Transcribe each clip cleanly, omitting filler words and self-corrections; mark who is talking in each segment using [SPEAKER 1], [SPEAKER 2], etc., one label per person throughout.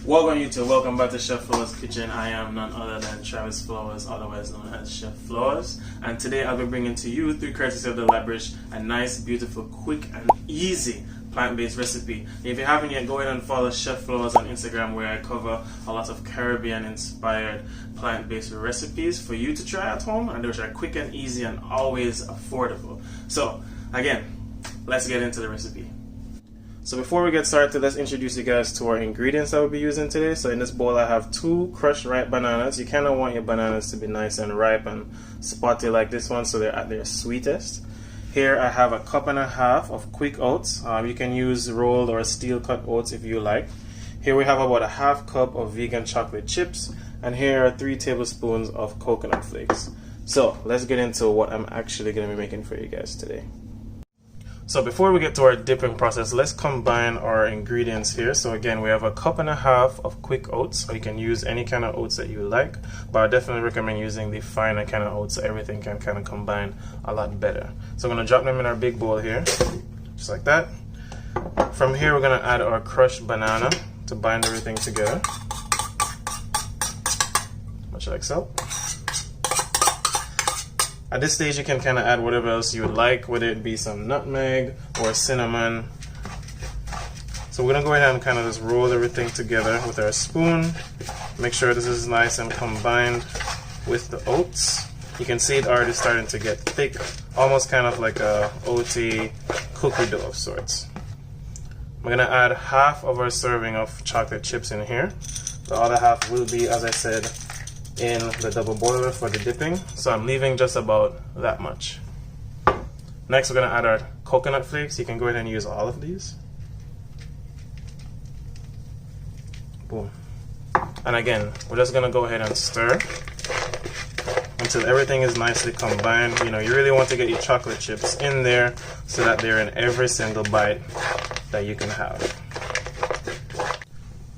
[SPEAKER 1] Welcome YouTube, welcome back to Chef Flores Kitchen. I am none other than Travis Flores, otherwise known as Chef Flores. And today I'll be bringing to you, through courtesy of the Labrish, a nice, beautiful, quick and easy plant-based recipe. If you haven't yet, go ahead and follow Chef Flores on Instagram, where I cover a lot of Caribbean-inspired plant-based recipes for you to try at home, and those are quick and easy and always affordable. So again, let's get into the recipe. So before we get started, let's introduce you guys to our ingredients that we'll be using today. So in this bowl I have 2 crushed ripe bananas. You kind of want your bananas to be nice and ripe and spotty like this one, so they're at their sweetest. Here I have 1.5 cups of quick oats. You can use rolled or steel cut oats if you like. Here we have about 1/2 cup of vegan chocolate chips, and here are 3 tablespoons of coconut flakes. So let's get into what I'm actually going to be making for you guys today. So before we get to our dipping process, let's combine our ingredients here. So again, we have 1.5 cups of quick oats, or you can use any kind of oats that you like, but I definitely recommend using the finer kind of oats so everything can kind of combine a lot better. So I'm going to drop them in our big bowl here, just like that. From here, we're going to add our crushed banana to bind everything together, much like so. At this stage, you can kind of add whatever else you would like, whether it be some nutmeg or cinnamon. So we're going to go ahead and kind of just roll everything together with our spoon. Make sure this is nice and combined with the oats. You can see it already starting to get thick, almost kind of like a oaty cookie dough of sorts. We're going to add 1/2 of our serving of chocolate chips in here. The other half will be, as I said, in the double boiler for the dipping, so I'm leaving just about that much. Next, we're going to add our coconut flakes. You can go ahead and use all of these. Boom. And again, we're just going to go ahead and stir until everything is nicely combined. You know, you really want to get your chocolate chips in there so that they're in every single bite that you can have.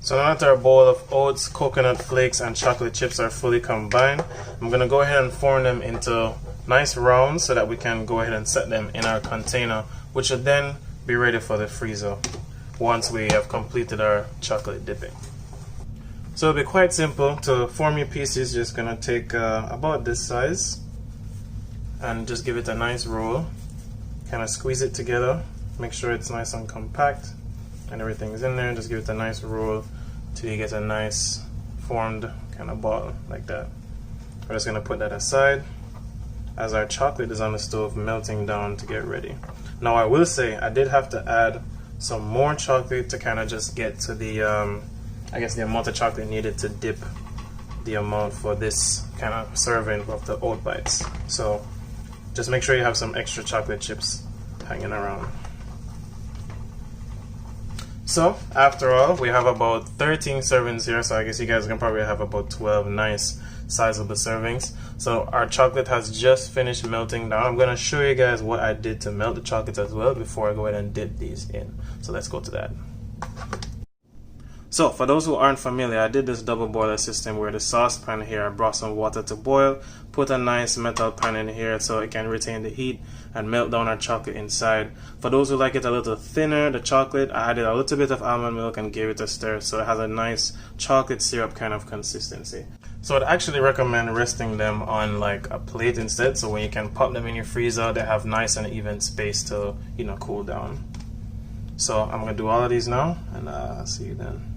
[SPEAKER 1] So now that our bowl of oats, coconut flakes, and chocolate chips are fully combined, I'm going to go ahead and form them into nice rounds so that we can go ahead and set them in our container, which will then be ready for the freezer once we have completed our chocolate dipping. So it'll be quite simple. To form your pieces, just going to take about this size and just give it a nice roll. Kind of squeeze it together, make sure it's nice and compact and everything's in there. Just give it a nice roll till you get a nice formed kind of ball like that. We're just going to put that aside as our chocolate is on the stove melting down to get ready. Now I will say I did have to add some more chocolate to kind of just get to the I guess the amount of chocolate needed to dip the amount for this kind of serving of the oat bites. So just make sure you have some extra chocolate chips hanging around. So after all, we have about 13 servings here, so I guess you guys can probably have about 12 nice sizable servings. So our chocolate has just finished melting down. I'm going to show you guys what I did to melt the chocolate as well before I go ahead and dip these in. So let's go to that. So for those who aren't familiar, I did this double boiler system where the saucepan here, I brought some water to boil, put a nice metal pan in here so it can retain the heat and melt down our chocolate inside. For those who like it a little thinner, the chocolate, I added a little bit of almond milk and gave it a stir so it has a nice chocolate syrup kind of consistency. So I'd actually recommend resting them on like a plate instead, so when you can pop them in your freezer, they have nice and even space to, you know, cool down. So I'm going to do all of these now, and I'll see you then.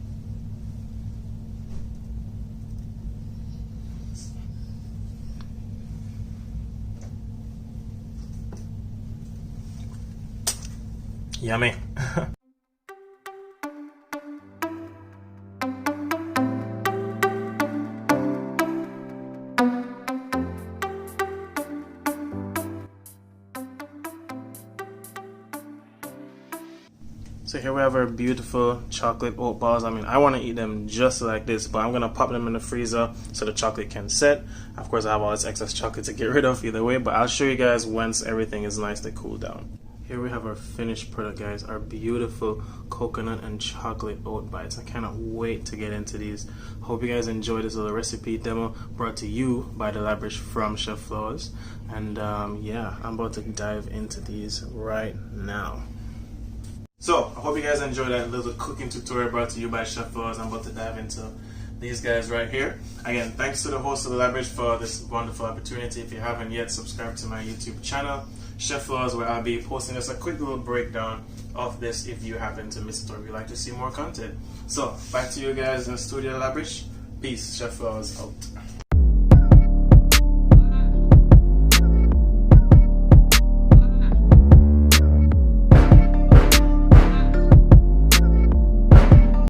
[SPEAKER 1] Yummy. So here we have our beautiful chocolate oat balls. I mean, I want to eat them just like this, but I'm going to pop them in the freezer so the chocolate can set. Of course, I have all this excess chocolate to get rid of either way, but I'll show you guys once everything is nicely cooled down. Here we have our finished product, guys, our beautiful coconut and chocolate oat bites. I cannot wait to get into these. Hope you guys enjoyed this little recipe demo brought to you by the Labrish from Chef Flores. And yeah, I'm about to dive into these right now. So, I hope you guys enjoyed that little cooking tutorial brought to you by Chef Flores. I'm about to dive into these guys right here. Again, thanks to the host of the Labrish for this wonderful opportunity. If you haven't yet, subscribe to my YouTube channel, Chef Flores, where I'll be posting just a quick little breakdown of this if you happen to miss it or if you'd like to see more content. So, back to you guys in the studio, Labrish. Peace. Chef Flores out.